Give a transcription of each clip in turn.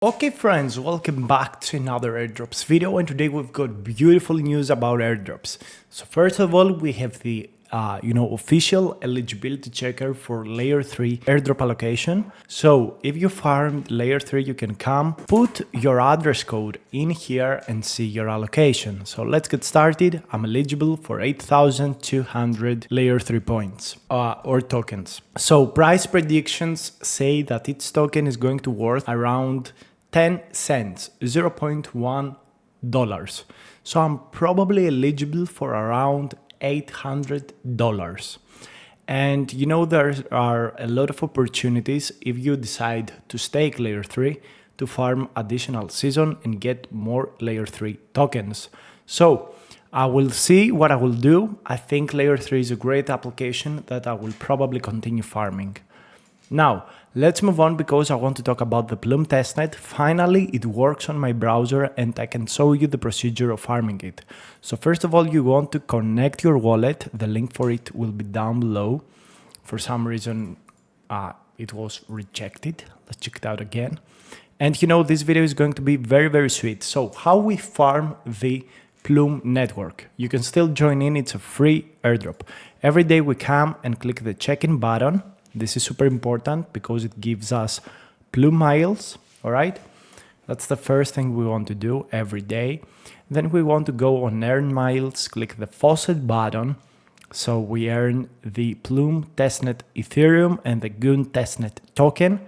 Okay friends, welcome back to another airdrops video, and today we've got beautiful news about airdrops. So first of all, we have the official eligibility checker for layer 3 airdrop allocation. So if you farmed layer 3, you can come, put your address code in here and see your allocation. So let's get started. I'm eligible for 8,200 layer 3 points or tokens. So price predictions say that each token is going to worth around 10 cents, $0.1. So I'm probably eligible for around $800. And you know, there are a lot of opportunities if you decide to stake layer 3 to farm additional season and get more layer 3 tokens. So I will see what I will do. I think layer 3 is a great application that I will probably continue farming. Now, let's move on because I want to talk about the Plume testnet. Finally, it works on my browser and I can show you the procedure of farming it. So first of all, you want to connect your wallet. The link for it will be down below. For some reason, it was rejected. Let's check it out again. And you know, this video is going to be very, very sweet. So how we farm the Plume Network. You can still join in. It's a free airdrop. Every day we come and click the check-in button. This is super important because it gives us Plume miles, all right? That's the first thing we want to do every day. Then we want to go on earn miles, click the faucet button. So we earn the Plume testnet Ethereum and the Goon testnet token.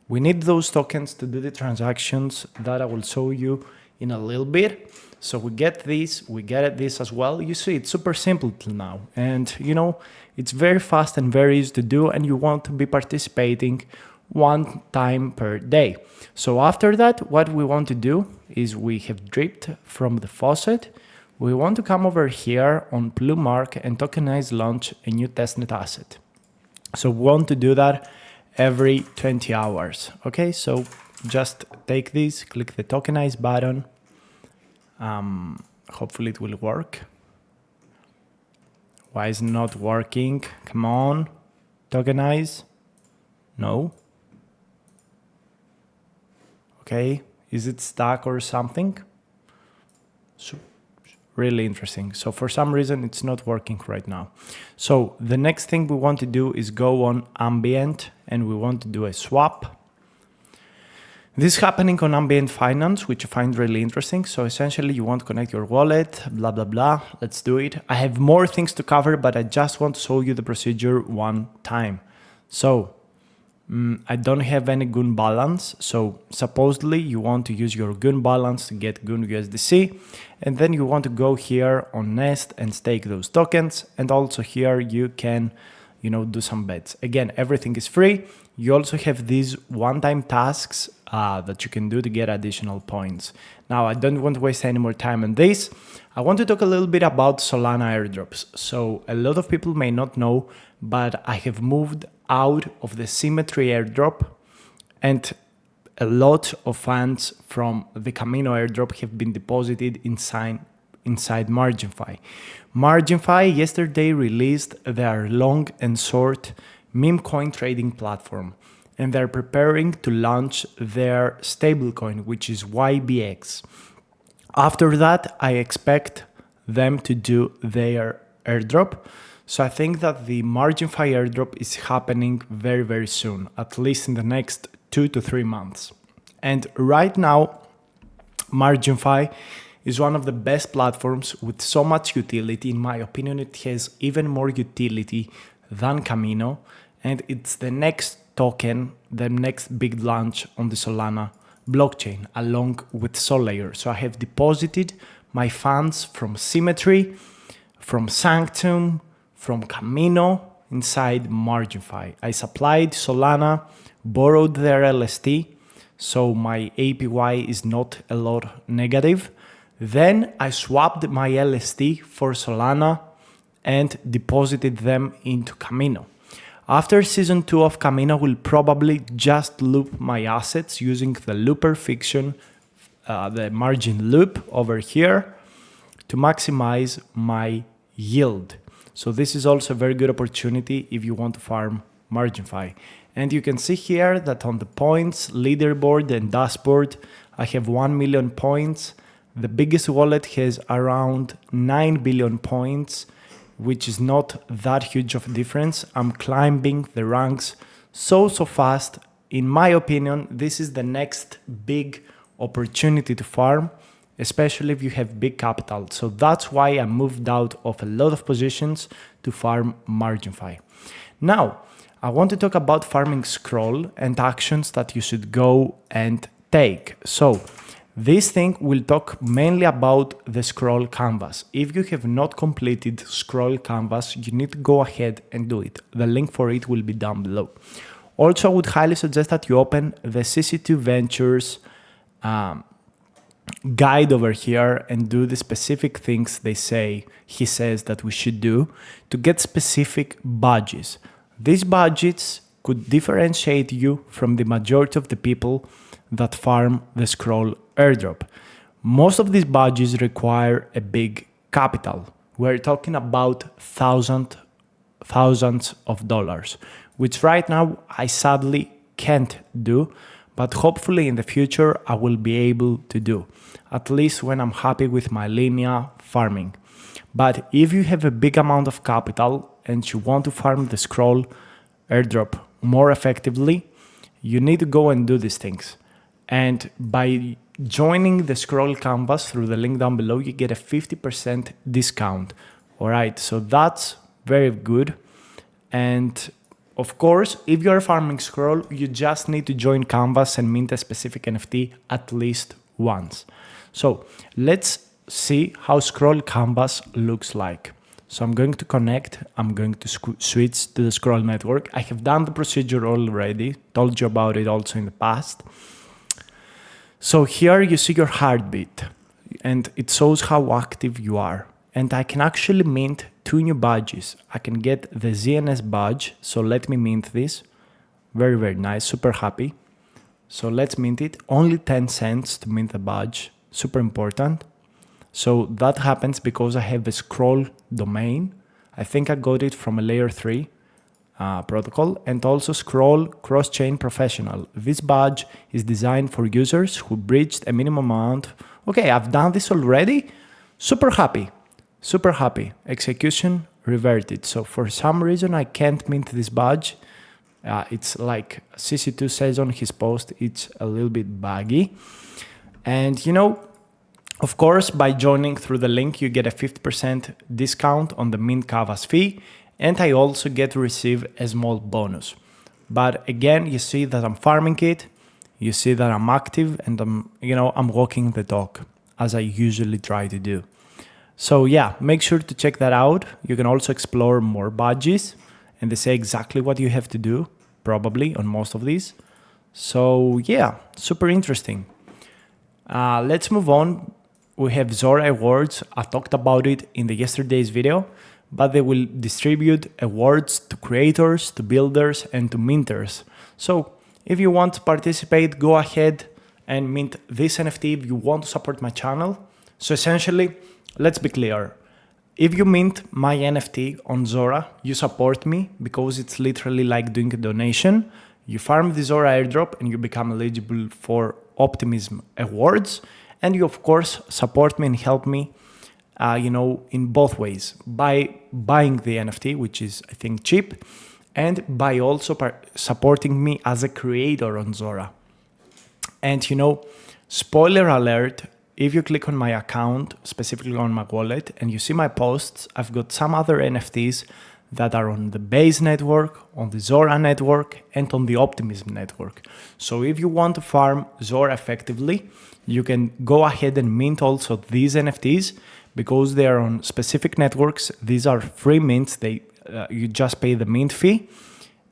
We need those tokens to do the transactions that I will show you in a little bit. So we get this, we get this as well. You see, it's super simple till now. And you know, it's very fast and very easy to do, and you want to be participating one time per day. So after that, what we want to do is we have dripped from the faucet. We want to come over here on Plume Mark and tokenize launch a new testnet asset. So we want to do that every 20 hours. Okay, so just take this, click the tokenize button. Hopefully it will work. Why is it not working? Come on, tokenize. No. Okay, is it stuck or something? So, really interesting. So for some reason it's not working right now. So the next thing we want to do is go on ambient and we want to do a swap. This is happening on ambient finance, which I find really interesting. So essentially you want to connect your wallet, blah, blah, blah. Let's do it. I have more things to cover, but I just want to show you the procedure one time. So I don't have any Goon balance. So supposedly you want to use your Goon balance to get Goon USDC. And then you want to go here on Nest and stake those tokens. And also here you can, do some bets. Again, everything is free. You also have these one-time tasks that you can do to get additional points. Now, I don't want to waste any more time on this. I want to talk a little bit about Solana airdrops. So a lot of people may not know, but I have moved out of the Symmetry airdrop, and a lot of funds from the Camino airdrop have been deposited inside Marginfi. Marginfi yesterday released their long and short meme coin trading platform, and they're preparing to launch their stablecoin, which is YBX. After that, I expect them to do their airdrop. So I think that the Marginfi airdrop is happening very, very soon, at least in the next 2 to 3 months. And right now, Marginfi is one of the best platforms with so much utility. In my opinion, it has even more utility than Camino, and it's the next token, the next big launch on the Solana blockchain, along with Solana. So I have deposited my funds from Symmetry, from Sanctum, from Camino inside Marginfi. I supplied Solana, borrowed their LST, so my APY is not a lot negative. Then I swapped my LST for Solana and deposited them into Camino. After season 2 of Camino, will probably just loop my assets using the looper fiction, the margin loop over here to maximize my yield. So this is also a very good opportunity if you want to farm Marginfi. And you can see here that on the points, leaderboard and dashboard, I have 1 million points. The biggest wallet has around 9 billion points, which is not that huge of a difference. I'm climbing the ranks so fast. In my opinion, this is the next big opportunity to farm, especially if you have big capital. So that's why I moved out of a lot of positions to farm Marginfi. Now, I want to talk about farming scroll and actions that you should go and take. So this thing will talk mainly about the scroll canvas. If you have not completed scroll canvas, you need to go ahead and do it. The link for it will be down below. Also, I would highly suggest that you open the CC2 Ventures guide over here and do the specific things he says that we should do to get specific badges. These badges could differentiate you from the majority of the people that farm the scroll airdrop. Most of these badges require a big capital. We're talking about thousands of dollars, which right now I sadly can't do, but hopefully in the future I will be able to do, at least when I'm happy with my linear farming. But if you have a big amount of capital and you want to farm the scroll airdrop more effectively, you need to go and do these things. And by joining the scroll canvas through the link down below, you get a 50% discount. All right, so that's very good. And of course, if you're farming scroll, you just need to join canvas and mint a specific NFT at least once. So let's see how scroll canvas looks like. So I'm going to connect, I'm going to switch to the scroll network. I have done the procedure already, told you about it also in the past. So here you see your heartbeat and it shows how active you are. And I can actually mint 2 new badges. I can get the ZNS badge. So let me mint this. Very, very nice, super happy. So let's mint it. Only 10 cents to mint the badge, super important. So that happens because I have a scroll domain. I think I got it from a Layer3 protocol, and also scroll cross-chain professional. This badge is designed for users who breached a minimum amount. Okay, I've done this already. Super happy, super happy. Execution reverted. So for some reason I can't mint this badge. It's like CC2 says on his post, it's a little bit buggy. And you know, of course, by joining through the link, you get a 50% discount on the mint canvas fee. And I also get to receive a small bonus. But again, you see that I'm farming it. You see that I'm active and I'm walking the talk as I usually try to do. So yeah, make sure to check that out. You can also explore more badges and they say exactly what you have to do, probably on most of these. So yeah, super interesting. Let's move on. We have Zora Rewards. I talked about it in the yesterday's video, but they will distribute awards to creators, to builders, and to minters. So if you want to participate, go ahead and mint this NFT if you want to support my channel. So essentially, let's be clear. If you mint my NFT on Zora, you support me because it's literally like doing a donation. You farm the Zora airdrop and you become eligible for Optimism Awards. And you, of course, support me and help me, in both ways. By buying the NFT, which is, I think, cheap, and by also supporting me as a creator on Zora. And, spoiler alert, if you click on my account, specifically on my wallet, and you see my posts, I've got some other NFTs that are on the Base network, on the Zora network, and on the Optimism network. So if you want to farm Zora effectively, you can go ahead and mint also these NFTs because they are on specific networks. These are free mints. You just pay the mint fee.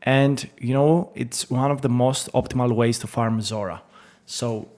And, it's one of the most optimal ways to farm Zora. So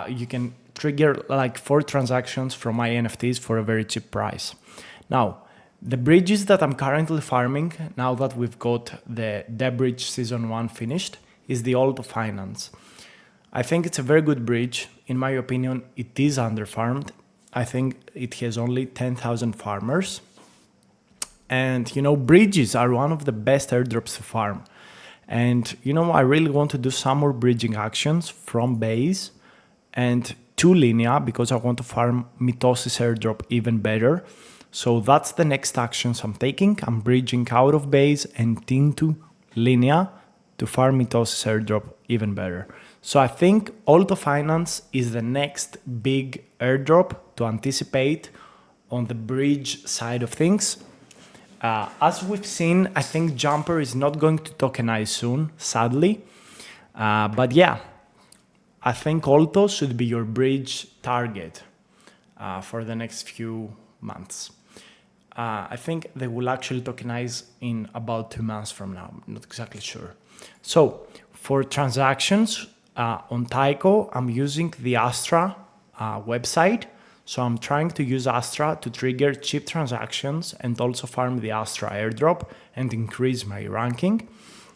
you can trigger like 4 transactions from my NFTs for a very cheap price. Now, the bridges that I'm currently farming, now that we've got the Debt Bridge Season 1 finished, is the Owlto Finance. I think it's a very good bridge. In my opinion, it is underfarmed. I think it has only 10,000 farmers. And, bridges are one of the best airdrops to farm. And you know, I really want to do some more bridging actions from base and to Linea because I want to farm Mitosis airdrop even better. So that's the next actions I'm taking. I'm bridging out of base and into Linea to farm Mitosis airdrop even better. So I think Owlto Finance is the next big airdrop to anticipate on the bridge side of things. As we've seen, I think Jumper is not going to tokenize soon, sadly. But yeah, I think Owlto should be your bridge target for the next few months. I think they will actually tokenize in about 2 months from now. I'm not exactly sure. So for transactions on Tyco, I'm using the Astra website. So I'm trying to use Astra to trigger cheap transactions and also farm the Astra airdrop and increase my ranking.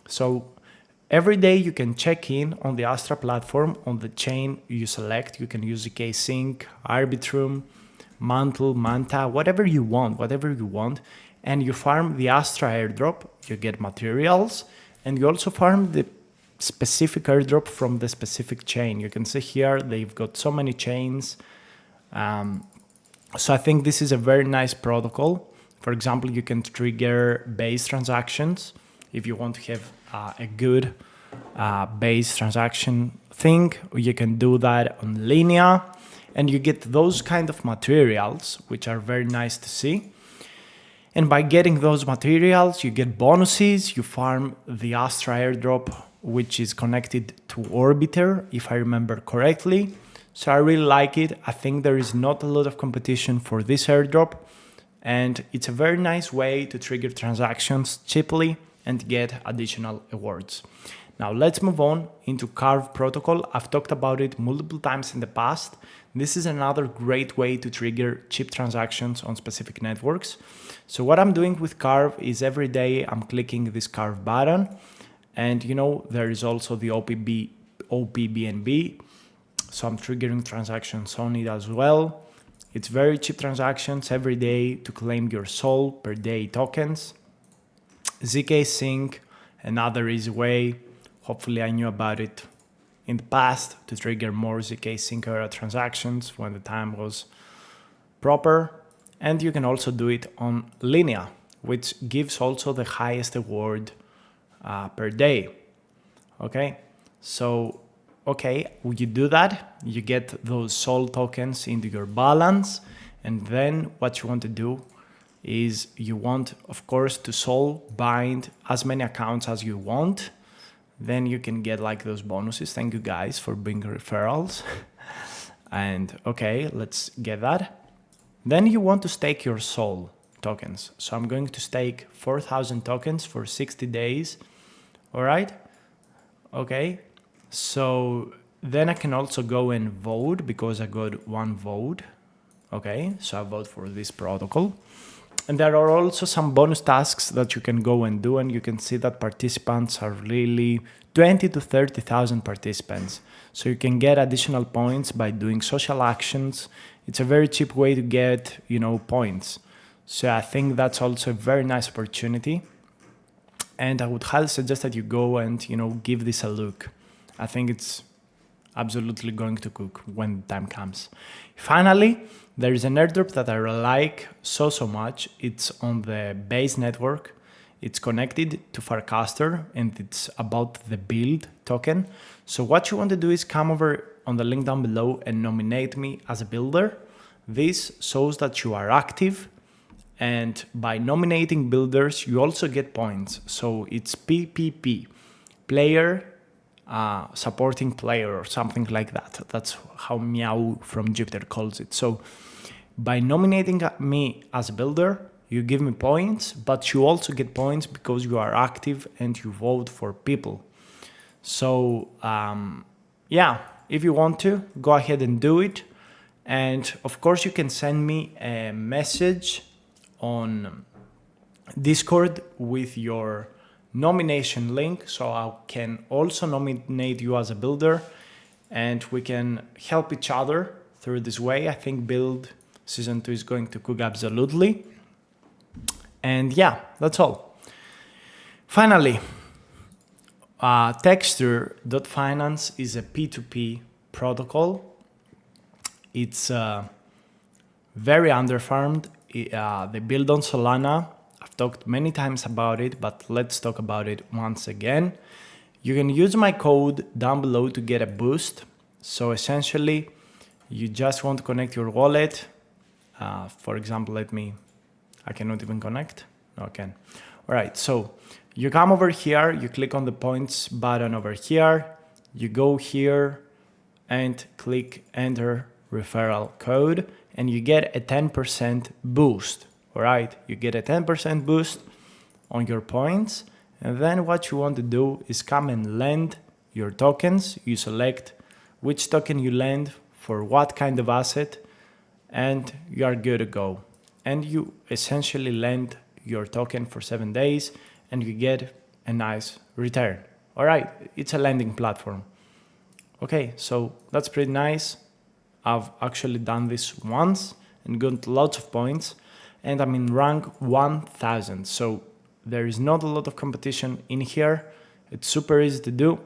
So every day you can check in on the Astra platform on the chain you select. You can use ZK Sync, Arbitrum, Mantle, Manta, whatever you want. And you farm the Astra airdrop, you get materials, and you also farm the specific airdrop from the specific chain. You can see here they've got so many chains. So I think this is a very nice protocol. For example, you can trigger base transactions if you want to have a good base transaction thing. You can do that on Linea, and you get those kind of materials, which are very nice to see. And by getting those materials, you get bonuses. You farm the Astra airdrop, which is connected to Orbiter, if I remember correctly. So I really like it. I think there is not a lot of competition for this airdrop, and it's a very nice way to trigger transactions cheaply and get additional awards. Now let's move on into Carv Protocol. I've talked about it multiple times in the past. This is another great way to trigger cheap transactions on specific networks. So what I'm doing with Carv is every day I'm clicking this Carv button, and you know, there is also the OPBNB. So I'm triggering transactions on it as well. It's very cheap transactions every day to claim your SOL per day tokens. ZK Sync, another easy way. Hopefully I knew about it in the past to trigger more ZK Sync era transactions when the time was proper. And you can also do it on Linea, which gives also the highest award per day. Okay, so when you do that, you get those SOL tokens into your balance, and then what you want to do is you want, of course, to SOL bind as many accounts as you want. Then you can get like those bonuses. Thank you guys for being referrals. And okay, let's get that. Then you want to stake your SOL tokens. So I'm going to stake 4,000 tokens for 60 days. All right. Okay. So then I can also go and vote because I got 1 vote. Okay, so I vote for this protocol. And there are also some bonus tasks that you can go and do, and you can see that participants are really 20 to 30,000 participants. So you can get additional points by doing social actions. It's a very cheap way to get, points. So I think that's also a very nice opportunity. And I would highly suggest that you go and, give this a look. I think it's absolutely going to cook when the time comes. Finally, there is an airdrop that I like so much. It's on the base network. It's connected to Farcaster, and it's about the build token. So what you want to do is come over on the link down below and nominate me as a builder. This shows that you are active, and by nominating builders, you also get points. So it's PPP, player supporting player, or something like that. That's how Meow from Jupiter calls it. So by nominating me as a builder, you give me points, but you also get points because you are active and you vote for people. So yeah, if you want to, go ahead and do it. And of course, you can send me a message on Discord with your nomination link, so I can also nominate you as a builder, and we can help each other through this way. I think build season 2 is going to cook absolutely. And yeah, that's all. Finally, Texture.finance is a P2P protocol. It's very underfarmed. They build on Solana. I've talked many times about it, but let's talk about it once again. You can use my code down below to get a boost. So essentially, you just want to connect your wallet. For example, I cannot even connect. No, I can. All right, so you come over here, you click on the points button over here, you go here and click enter referral code, and you get a 10% boost. All right, you get a 10% boost on your points. And then what you want to do is come and lend your tokens. You select which token you lend for what kind of asset, and you are good to go. And you essentially lend your token for 7 days and you get a nice return. All right, it's a lending platform. Okay, so that's pretty nice. I've actually done this once and got lots of points, and I'm in rank 1000. So there is not a lot of competition in here. It's super easy to do.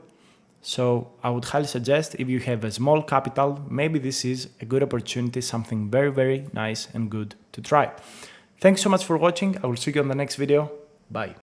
So I would highly suggest, if you have a small capital, maybe this is a good opportunity, something very, very nice and good to try. Thanks so much for watching. I will see you on the next video. Bye.